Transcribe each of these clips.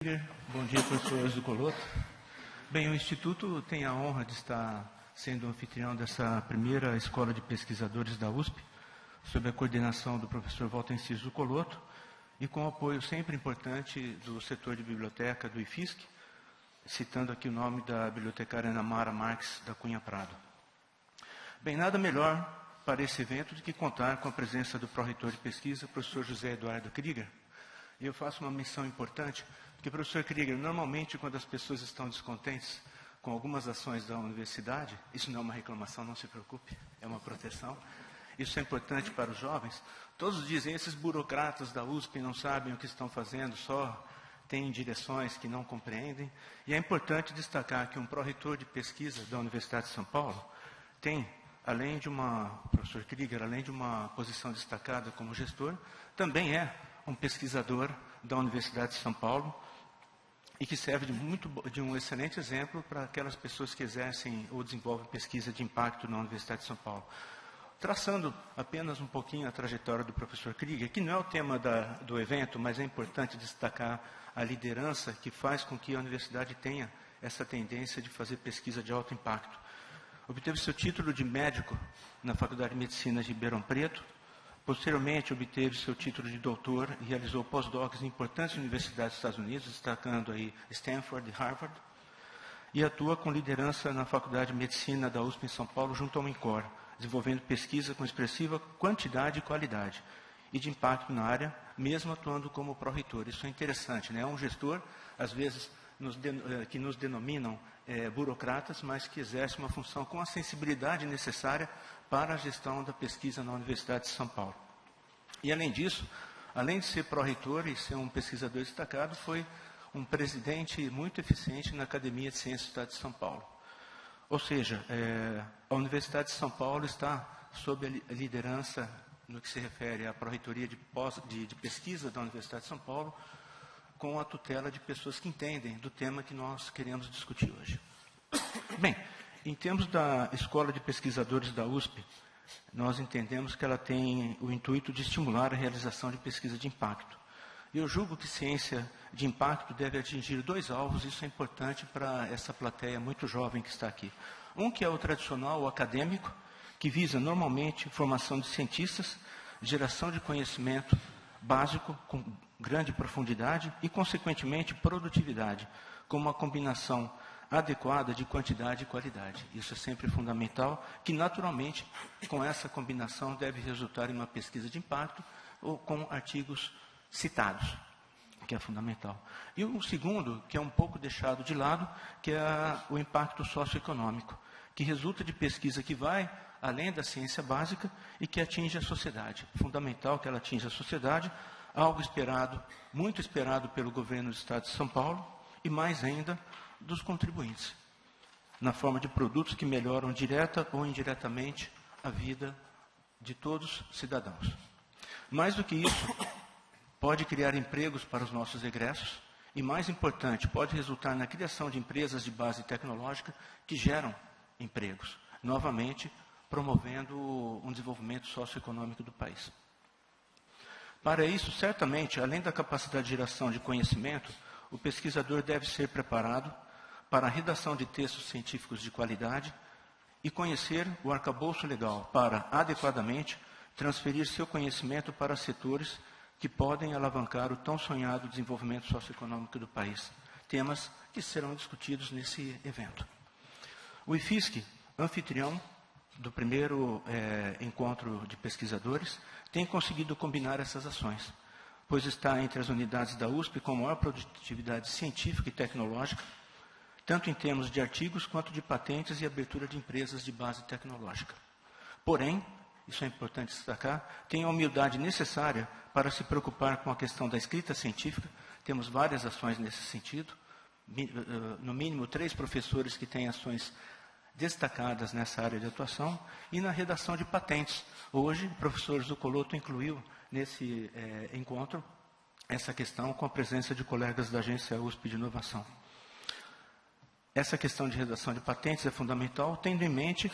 Bom dia, professor Zucoloto. Bem, o Instituto tem a honra de estar sendo anfitrião dessa primeira escola de pesquisadores da USP, sob a coordenação do professor Walter Zucoloto, e com o apoio sempre importante do setor de biblioteca do IFISC, citando aqui o nome da bibliotecária Ana Mara Marques da Cunha Prado. Bem, nada melhor para esse evento do que contar com a presença do pró-reitor de pesquisa, professor José Eduardo Krieger. E eu faço uma menção importante, porque, professor Krieger, normalmente quando as pessoas estão descontentes com algumas ações da universidade, isso não é uma reclamação, não se preocupe, é uma proteção, isso é importante para os jovens, todos dizem, esses burocratas da USP não sabem o que estão fazendo, só têm direções que não compreendem, e é importante destacar que um pró-reitor de pesquisa da Universidade de São Paulo tem, além de professor Krieger, além de uma posição destacada como gestor, também é um pesquisador da Universidade de São Paulo e que serve de um excelente exemplo para aquelas pessoas que exercem ou desenvolvem pesquisa de impacto na Universidade de São Paulo. Traçando apenas um pouquinho a trajetória do professor Krieger, que não é o tema do evento, mas é importante destacar a liderança que faz com que a universidade tenha essa tendência de fazer pesquisa de alto impacto. Obteve seu título de médico na Faculdade de Medicina de Ribeirão Preto. Posteriormente, obteve seu título de doutor e realizou pós-docs em importantes universidades dos Estados Unidos, destacando aí Stanford e Harvard, e atua com liderança na Faculdade de Medicina da USP em São Paulo, junto ao INCOR, desenvolvendo pesquisa com expressiva quantidade e qualidade, e de impacto na área, mesmo atuando como pró-reitor. Isso é interessante, né? É um gestor, às vezes, que nos denominam burocratas, mas que exerce uma função com a sensibilidade necessária para a gestão da pesquisa na Universidade de São Paulo. E, além disso, além de ser pró-reitor e ser um pesquisador destacado, foi um presidente muito eficiente na Academia de Ciências do Estado de São Paulo. Ou seja, a Universidade de São Paulo está sob a liderança, no que se refere à pró-reitoria de pesquisa da Universidade de São Paulo, com a tutela de pessoas que entendem do tema que nós queremos discutir hoje. Bem, em termos da Escola de Pesquisadores da USP, nós entendemos que ela tem o intuito de estimular a realização de pesquisa de impacto. Eu julgo que ciência de impacto deve atingir dois alvos, isso é importante para essa plateia muito jovem que está aqui. Um que é o tradicional, o acadêmico, que visa normalmente formação de cientistas, geração de conhecimento básico com grande profundidade e, consequentemente, produtividade, com uma combinação adequada de quantidade e qualidade. Isso é sempre fundamental, que naturalmente, com essa combinação, deve resultar em uma pesquisa de impacto ou com artigos citados, que é fundamental. E o segundo, que é um pouco deixado de lado, que é o impacto socioeconômico, que resulta de pesquisa que vai além da ciência básica e que atinge a sociedade. Fundamental que ela atinja a sociedade, algo esperado, muito esperado pelo governo do Estado de São Paulo e mais ainda dos contribuintes, na forma de produtos que melhoram direta ou indiretamente a vida de todos os cidadãos. Mais do que isso, pode criar empregos para os nossos egressos e, mais importante, pode resultar na criação de empresas de base tecnológica que geram empregos, novamente promovendo um desenvolvimento socioeconômico do país. Para isso, certamente, além da capacidade de geração de conhecimento, o pesquisador deve ser preparado para a redação de textos científicos de qualidade e conhecer o arcabouço legal para, adequadamente, transferir seu conhecimento para setores que podem alavancar o tão sonhado desenvolvimento socioeconômico do país. Temas que serão discutidos nesse evento. O IFISC, anfitrião do primeiro encontro de pesquisadores, tem conseguido combinar essas ações, pois está entre as unidades da USP com maior produtividade científica e tecnológica, tanto em termos de artigos quanto de patentes e abertura de empresas de base tecnológica. Porém, isso é importante destacar, tem a humildade necessária para se preocupar com a questão da escrita científica. Temos várias ações nesse sentido, no mínimo 3 professores que têm ações destacadas nessa área de atuação, e na redação de patentes. Hoje, o professor Zucoloto incluiu nesse encontro essa questão com a presença de colegas da Agência USP de Inovação. Essa questão de redação de patentes é fundamental, tendo em mente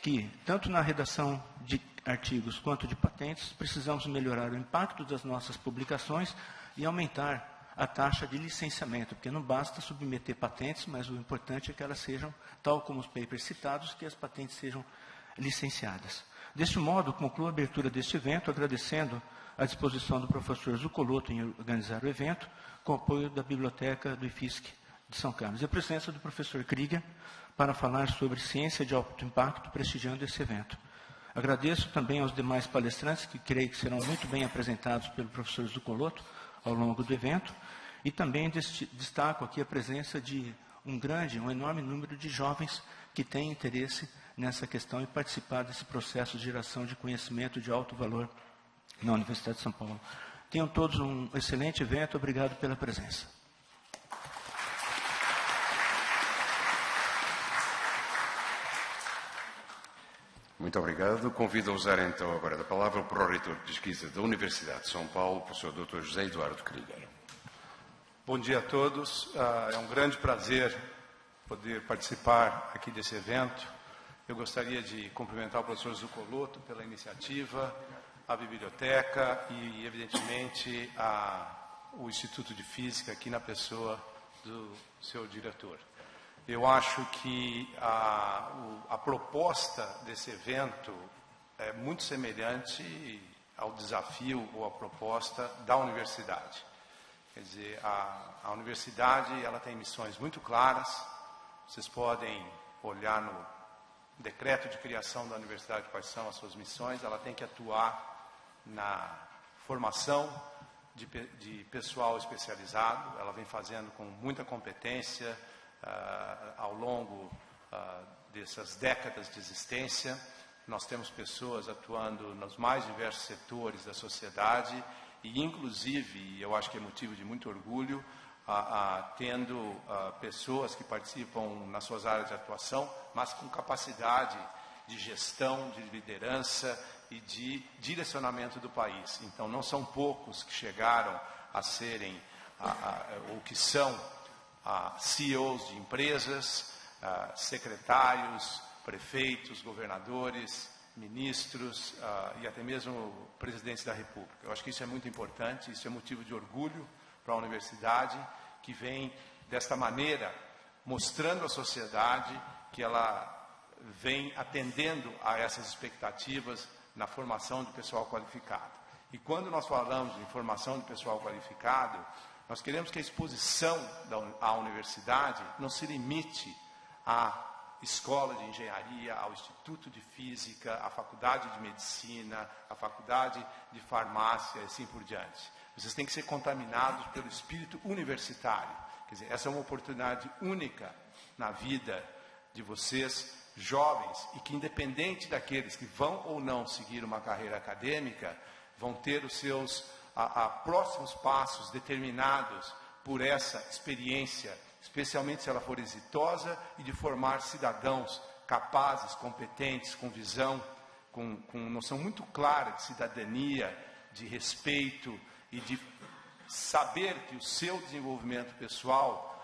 que, tanto na redação de artigos quanto de patentes, precisamos melhorar o impacto das nossas publicações e aumentar a taxa de licenciamento, porque não basta submeter patentes, mas o importante é que elas sejam, tal como os papers citados, que as patentes sejam licenciadas. Deste modo, concluo a abertura deste evento, agradecendo a disposição do professor Zuccolotto em organizar o evento, com apoio da Biblioteca do IFSC de São Carlos, e a presença do professor Krieger para falar sobre ciência de alto impacto, prestigiando esse evento. Agradeço também aos demais palestrantes, que creio que serão muito bem apresentados pelo professor Zuccolotto ao longo do evento, e também destaco aqui a presença de um enorme número de jovens que têm interesse nessa questão e participar desse processo de geração de conhecimento de alto valor na Universidade de São Paulo. Tenham todos um excelente evento. Obrigado pela presença. Muito obrigado. Convido a usar então agora a palavra o Pró-Reitor de Pesquisa da Universidade de São Paulo, o professor Dr. José Eduardo Krieger. Bom dia a todos. É um grande prazer poder participar aqui desse evento. Eu gostaria de cumprimentar o professor Zuccolotto pela iniciativa, a biblioteca e, evidentemente, o Instituto de Física, aqui na pessoa do seu diretor. Eu acho que a proposta desse evento é muito semelhante ao desafio ou à proposta da universidade. Quer dizer, a universidade ela tem missões muito claras. Vocês podem olhar no decreto de criação da universidade quais são as suas missões. Ela tem que atuar na formação de pessoal especializado. Ela vem fazendo com muita competência ao longo dessas décadas de existência. Nós temos pessoas atuando nos mais diversos setores da sociedade e, inclusive, eu acho que é motivo de muito orgulho, tendo pessoas que participam nas suas áreas de atuação, mas com capacidade de gestão, de liderança e de direcionamento do país. Então, não são poucos que chegaram a serem, ou que são CEOs de empresas, secretários, prefeitos, governadores, ministros e até mesmo presidentes da República. Eu acho que isso é muito importante, isso é motivo de orgulho para a universidade, que vem desta maneira mostrando à sociedade que ela vem atendendo a essas expectativas na formação de pessoal qualificado. E quando nós falamos de formação de pessoal qualificado, nós queremos que a exposição à universidade não se limite à escola de engenharia, ao Instituto de Física, à faculdade de medicina, à faculdade de farmácia e assim por diante. Vocês têm que ser contaminados pelo espírito universitário. Quer dizer, essa é uma oportunidade única na vida de vocês, jovens, e que, independente daqueles que vão ou não seguir uma carreira acadêmica, vão ter os seus próximos passos determinados por essa experiência, especialmente se ela for exitosa, e de formar cidadãos capazes, competentes, com visão, com noção muito clara de cidadania, de respeito e de saber que o seu desenvolvimento pessoal,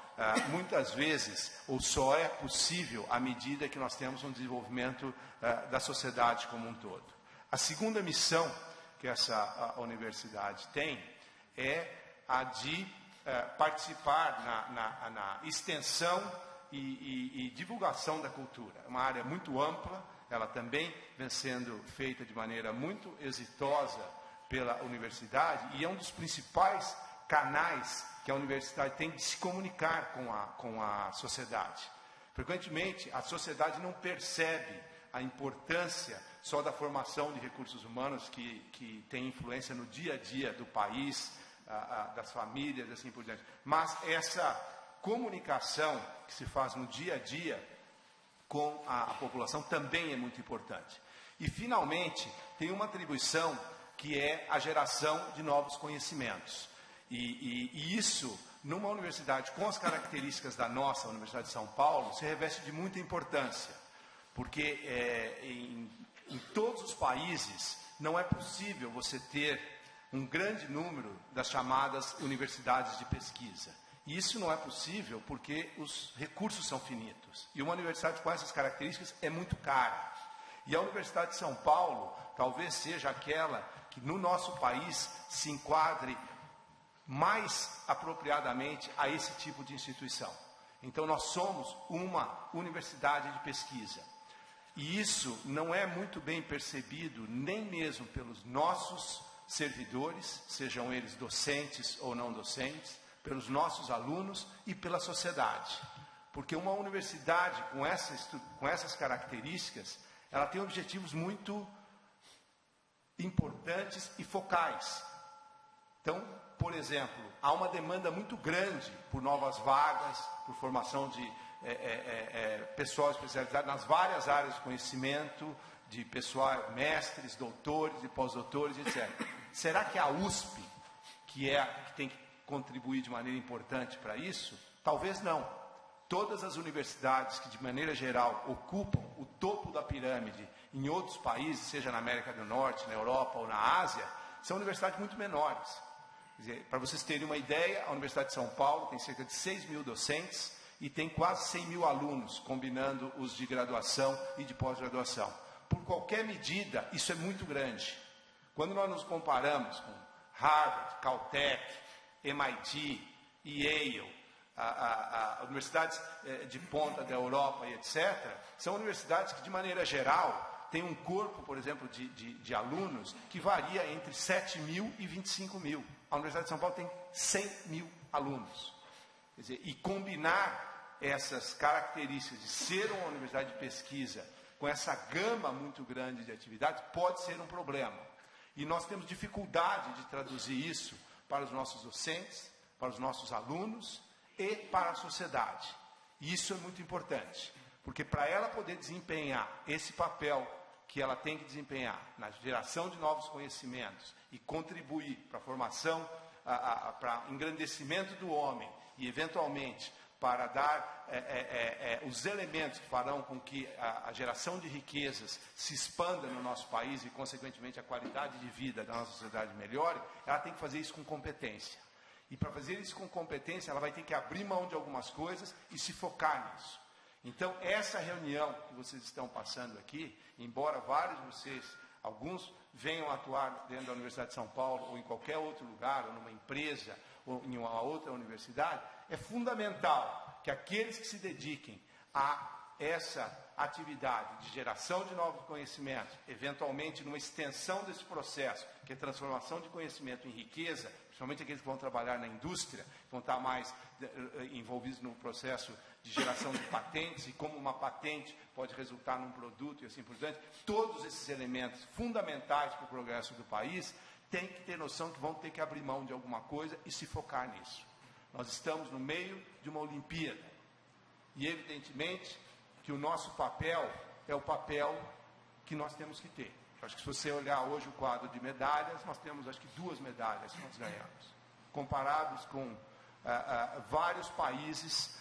muitas vezes, ou só é possível à medida que nós temos um desenvolvimento da sociedade como um todo. A segunda missão que essa universidade tem é a de participar na extensão e divulgação da cultura. É uma área muito ampla, ela também vem sendo feita de maneira muito exitosa pela universidade e é um dos principais canais que a universidade tem de se comunicar com a sociedade. Frequentemente, a sociedade não percebe a importância só da formação de recursos humanos que tem influência no dia a dia do país, das famílias, assim por diante. Mas essa comunicação que se faz no dia a dia com a população também é muito importante. E, finalmente, tem uma atribuição que é a geração de novos conhecimentos. E isso, numa universidade com as características da nossa Universidade de São Paulo, se reveste de muita importância. Porque em todos os países não é possível você ter um grande número das chamadas universidades de pesquisa. E isso não é possível porque os recursos são finitos. E uma universidade com essas características é muito cara. E a Universidade de São Paulo talvez seja aquela que no nosso país se enquadre mais apropriadamente a esse tipo de instituição. Então, nós somos uma universidade de pesquisa. E isso não é muito bem percebido, nem mesmo pelos nossos servidores, sejam eles docentes ou não docentes, pelos nossos alunos e pela sociedade. Porque uma universidade com essas características, ela tem objetivos muito importantes e focais. Então, por exemplo, há uma demanda muito grande por novas vagas, por formação de pessoal especializado nas várias áreas de conhecimento, de pessoal, mestres, doutores e pós-doutores, etc. Será que a USP, que tem que contribuir de maneira importante para isso? Talvez não. Todas as universidades que, de maneira geral, ocupam o topo da pirâmide em outros países, seja na América do Norte, na Europa ou na Ásia, são universidades muito menores. Quer dizer, para vocês terem uma ideia, a Universidade de São Paulo tem cerca de 6 mil docentes e tem quase 100 mil alunos, combinando os de graduação e de pós-graduação. Por qualquer medida, isso é muito grande. Quando nós nos comparamos com Harvard, Caltech, MIT, Yale, universidades de ponta da Europa e etc., são universidades que, de maneira geral, têm um corpo, por exemplo, de alunos que varia entre 7 mil e 25 mil. A Universidade de São Paulo tem 100 mil alunos. Quer dizer, e combinar essas características de ser uma universidade de pesquisa com essa gama muito grande de atividades pode ser um problema. E nós temos dificuldade de traduzir isso para os nossos docentes, para os nossos alunos e para a sociedade. E isso é muito importante, porque para ela poder desempenhar esse papel que ela tem que desempenhar na geração de novos conhecimentos e contribuir para a formação, para o engrandecimento do homem e, eventualmente, para dar os elementos que farão com que a geração de riquezas se expanda no nosso país e, consequentemente, a qualidade de vida da nossa sociedade melhore, ela tem que fazer isso com competência. E para fazer isso com competência, ela vai ter que abrir mão de algumas coisas e se focar nisso. Então, essa reunião que vocês estão passando aqui, embora vários de vocês, alguns venham atuar dentro da Universidade de São Paulo ou em qualquer outro lugar, ou numa empresa, ou em uma outra universidade, é fundamental que aqueles que se dediquem a essa atividade de geração de novos conhecimentos, eventualmente numa extensão desse processo, que é transformação de conhecimento em riqueza, principalmente aqueles que vão trabalhar na indústria, vão estar mais envolvidos no processo de geração de patentes e como uma patente pode resultar num produto e assim por diante, todos esses elementos fundamentais para o progresso do país têm que ter noção que vão ter que abrir mão de alguma coisa e se focar nisso. Nós estamos no meio de uma Olimpíada e, evidentemente, que o nosso papel é o papel que nós temos que ter. Acho que se você olhar hoje o quadro de medalhas, nós temos acho que 2 medalhas que nós ganhamos. Comparados com vários países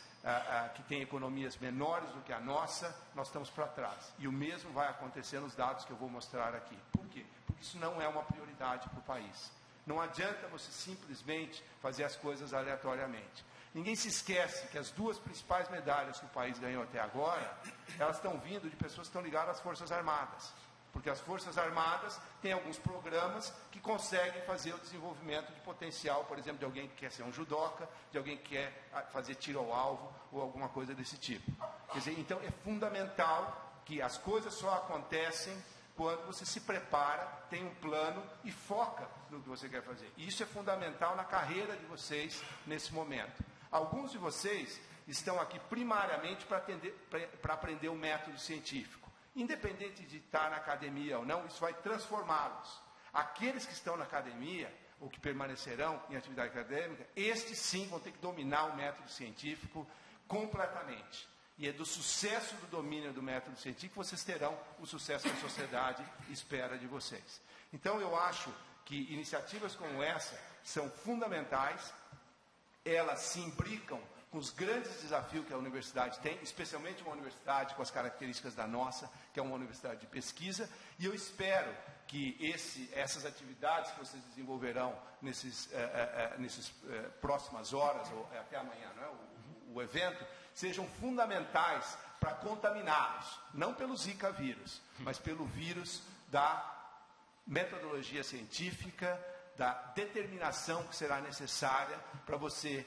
que têm economias menores do que a nossa, nós estamos para trás. E o mesmo vai acontecer nos dados que eu vou mostrar aqui. Por quê? Porque isso não é uma prioridade para o país. Não adianta você simplesmente fazer as coisas aleatoriamente. Ninguém se esquece que as 2 principais medalhas que o país ganhou até agora, elas estão vindo de pessoas que estão ligadas às Forças Armadas. Porque as Forças Armadas têm alguns programas que conseguem fazer o desenvolvimento de potencial, por exemplo, de alguém que quer ser um judoca, de alguém que quer fazer tiro ao alvo ou alguma coisa desse tipo. Quer dizer, então é fundamental que as coisas só acontecem quando você se prepara, tem um plano e foca no que você quer fazer. E isso é fundamental na carreira de vocês nesse momento. Alguns de vocês estão aqui primariamente para aprender o método científico. Independente de estar na academia ou não, isso vai transformá-los. Aqueles que estão na academia, ou que permanecerão em atividade acadêmica, estes sim vão ter que dominar o método científico completamente. E é do sucesso do domínio do método científico que vocês terão o sucesso que a sociedade espera de vocês. Então, eu acho que iniciativas como essa são fundamentais, elas se imbricam com os grandes desafios que a universidade tem, especialmente uma universidade com as características da nossa, que é uma universidade de pesquisa, e eu espero que essas atividades que vocês desenvolverão nesses próximas horas, ou até amanhã, não é? o evento, sejam fundamentais para contaminá-los, não pelo Zika vírus, mas pelo vírus da metodologia científica, da determinação que será necessária para você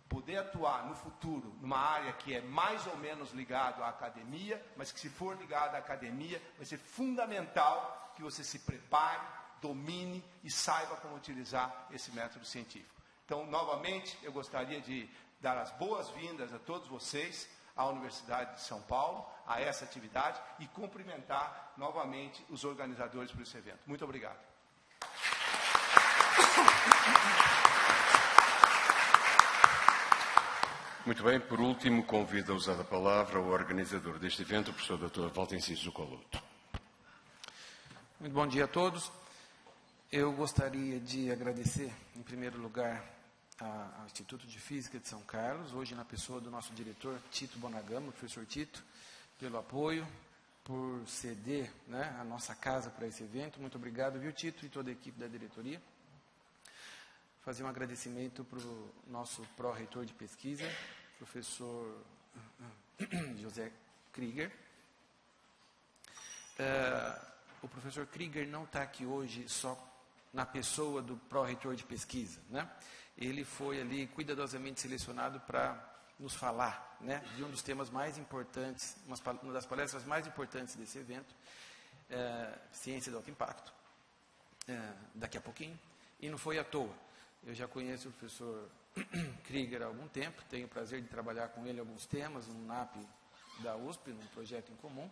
poder atuar no futuro numa área que é mais ou menos ligada à academia, mas que se for ligada à academia, vai ser fundamental que você se prepare, domine e saiba como utilizar esse método científico. Então, novamente, eu gostaria de dar as boas-vindas a todos vocês à Universidade de São Paulo, a essa atividade, e cumprimentar novamente os organizadores por esse evento. Muito obrigado. Muito bem, por último, convido a usar a palavra o organizador deste evento, o professor Dr. Walter Enciso Zuccoloto. Muito bom dia a todos. Eu gostaria de agradecer, em primeiro lugar, ao Instituto de Física de São Carlos, hoje na pessoa do nosso diretor, Tito Bonagama, o professor Tito, pelo apoio, por ceder, né, a nossa casa para esse evento. Muito obrigado, viu, Tito, e toda a equipe da diretoria. Fazer um agradecimento para o nosso pró-reitor de pesquisa, professor José Krieger. O professor Krieger não está aqui hoje só na pessoa do pró-reitor de pesquisa, né? Ele foi ali cuidadosamente selecionado para nos falar, né, de um dos temas mais importantes, uma das palestras mais importantes desse evento, ciência do alto impacto, daqui a pouquinho, e não foi à toa. Eu já conheço o professor Krieger há algum tempo, tenho o prazer de trabalhar com ele em alguns temas, no NAP da USP, num projeto em comum,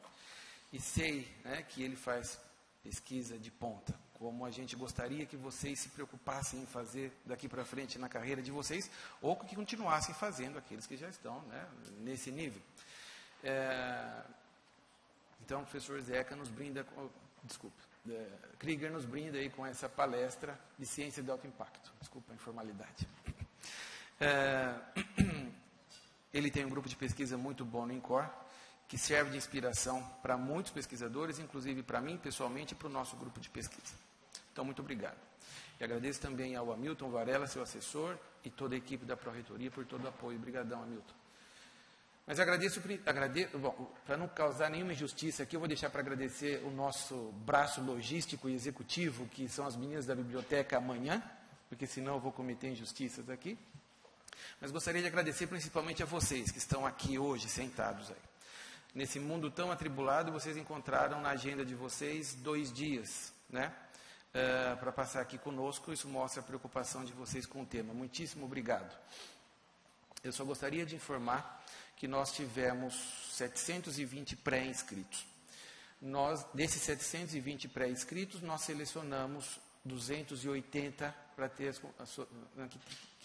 e sei, né, que ele faz pesquisa de ponta, como a gente gostaria que vocês se preocupassem em fazer daqui para frente na carreira de vocês, ou que continuassem fazendo aqueles que já estão, né, nesse nível. Então, o professor Zeca nos brinda com... Krieger nos brinda aí com essa palestra de ciência de alto impacto. Desculpa a informalidade. Ele tem um grupo de pesquisa muito bom no INCOR, que serve de inspiração para muitos pesquisadores, inclusive para mim, pessoalmente, e para o nosso grupo de pesquisa. Então, muito obrigado. E agradeço também ao Hamilton Varela, seu assessor, e toda a equipe da Pró-Reitoria por todo o apoio. Obrigadão, Hamilton. Mas agradeço, bom, para não causar nenhuma injustiça aqui, eu vou deixar para agradecer o nosso braço logístico e executivo, que são as meninas da biblioteca amanhã, porque senão eu vou cometer injustiças aqui. Mas gostaria de agradecer principalmente a vocês que estão aqui hoje, sentados aí. Nesse mundo tão atribulado, vocês encontraram na agenda de vocês 2 dias, né, para passar aqui conosco. Isso mostra a preocupação de vocês com o tema. Muitíssimo obrigado. Eu só gostaria de informar que nós tivemos 720 pré-inscritos. Desses 720 pré-inscritos, nós selecionamos 280 para ter que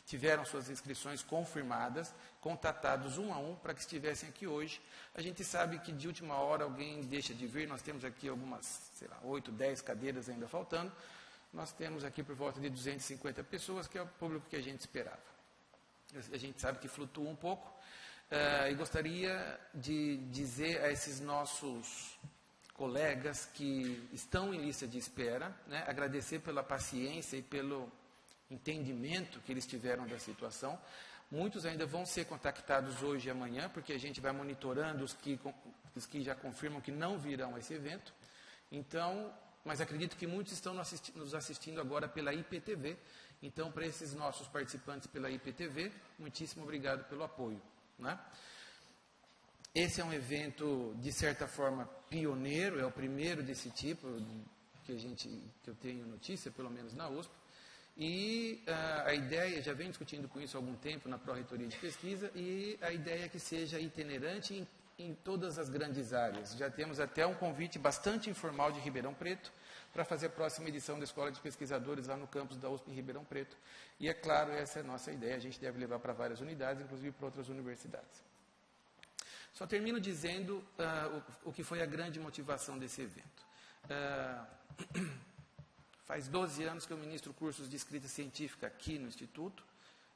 tiveram suas inscrições confirmadas, contatados um a um para que estivessem aqui hoje. A gente sabe que de última hora alguém deixa de vir, nós temos aqui algumas, 8, 10 cadeiras ainda faltando. Nós temos aqui por volta de 250 pessoas, que é o público que a gente esperava. A gente sabe que flutua um pouco. E gostaria de dizer a esses nossos colegas que estão em lista de espera, né, agradecer pela paciência e pelo entendimento que eles tiveram da situação. Muitos ainda vão ser contactados hoje e amanhã, porque a gente vai monitorando os que já confirmam que não virão a esse evento. Então, mas acredito que muitos estão nos assistindo agora pela IPTV. Então, para esses nossos participantes pela IPTV, muitíssimo obrigado pelo apoio, né? Esse é um evento, de certa forma, pioneiro, é o primeiro desse tipo que eu tenho notícia, pelo menos na USP. E a ideia, já venho discutindo com isso há algum tempo na Pró-Reitoria de Pesquisa, e a ideia é que seja itinerante em todas as grandes áreas. Já temos até um convite bastante informal de Ribeirão Preto para fazer a próxima edição da Escola de Pesquisadores lá no campus da USP em Ribeirão Preto. E é claro, essa é a nossa ideia, a gente deve levar para várias unidades, inclusive para outras universidades. Só termino dizendo o que foi a grande motivação desse evento. Faz 12 anos que eu ministro cursos de escrita científica aqui no Instituto,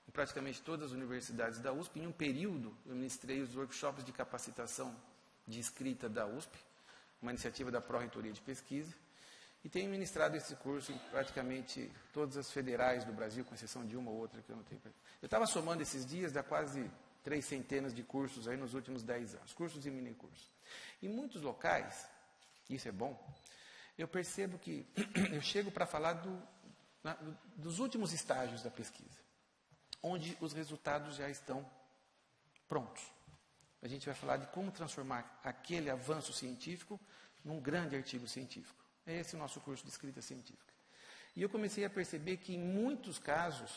em praticamente todas as universidades da USP. Em um período, eu ministrei os workshops de capacitação de escrita da USP, uma iniciativa da Pró-Reitoria de Pesquisa, e tenho ministrado esse curso em praticamente todas as federais do Brasil, com exceção de uma ou outra que eu não tenho. Eu estava somando esses dias, dá quase 300 de cursos aí nos últimos 10 anos, cursos e minicursos. Em muitos locais, isso é bom, eu percebo que eu chego para falar dos últimos estágios da pesquisa, onde os resultados já estão prontos. A gente vai falar de como transformar aquele avanço científico num grande artigo científico. É esse o nosso curso de escrita científica. E eu comecei a perceber que, em muitos casos,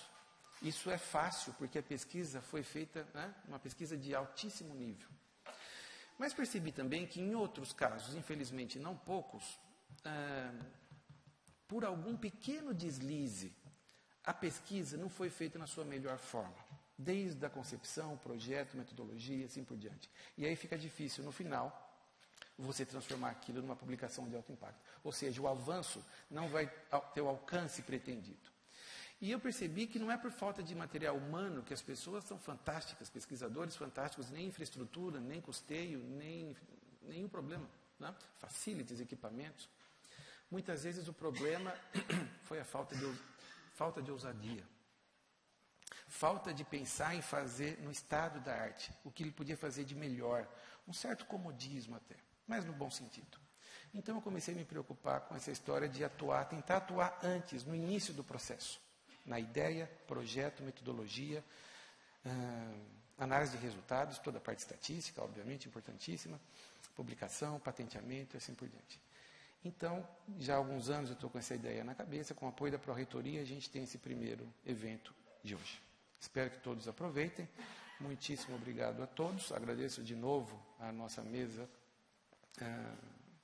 isso é fácil, porque a pesquisa foi feita, uma pesquisa de altíssimo nível. Mas percebi também que, em outros casos, infelizmente não poucos, por algum pequeno deslize, a pesquisa não foi feita na sua melhor forma. Desde a concepção, projeto, metodologia, assim por diante. E aí fica difícil, no final, você transformar aquilo numa publicação de alto impacto. Ou seja, o avanço não vai ter o alcance pretendido. E eu percebi que não é por falta de material humano, que as pessoas são fantásticas, pesquisadores fantásticos, nem infraestrutura, nem custeio, nem nenhum problema. Né? Facilities, equipamentos. Muitas vezes o problema foi a falta de ousadia. Falta de pensar em fazer no estado da arte, o que ele podia fazer de melhor. Um certo comodismo até, mas no bom sentido. Então eu comecei a me preocupar com essa história de tentar atuar antes, no início do processo. Na ideia, projeto, metodologia, análise de resultados, toda a parte estatística, obviamente, importantíssima, publicação, patenteamento e assim por diante. Então, já há alguns anos eu estou com essa ideia na cabeça, com o apoio da Pró-Reitoria, a gente tem esse primeiro evento de hoje. Espero que todos aproveitem. Muitíssimo obrigado a todos. Agradeço de novo a nossa mesa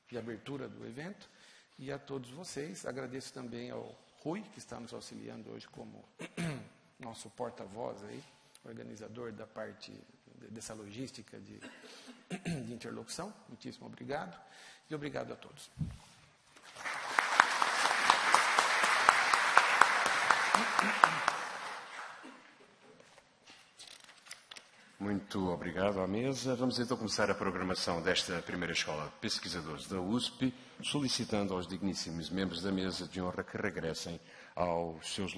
de abertura do evento e a todos vocês. Agradeço também ao Rui, que está nos auxiliando hoje como nosso porta-voz aí, organizador da parte dessa logística de interlocução. Muitíssimo obrigado e obrigado a todos. Muito obrigado à mesa. Vamos então começar a programação desta primeira escola de pesquisadores da USP, solicitando aos digníssimos membros da mesa de honra que regressem aos seus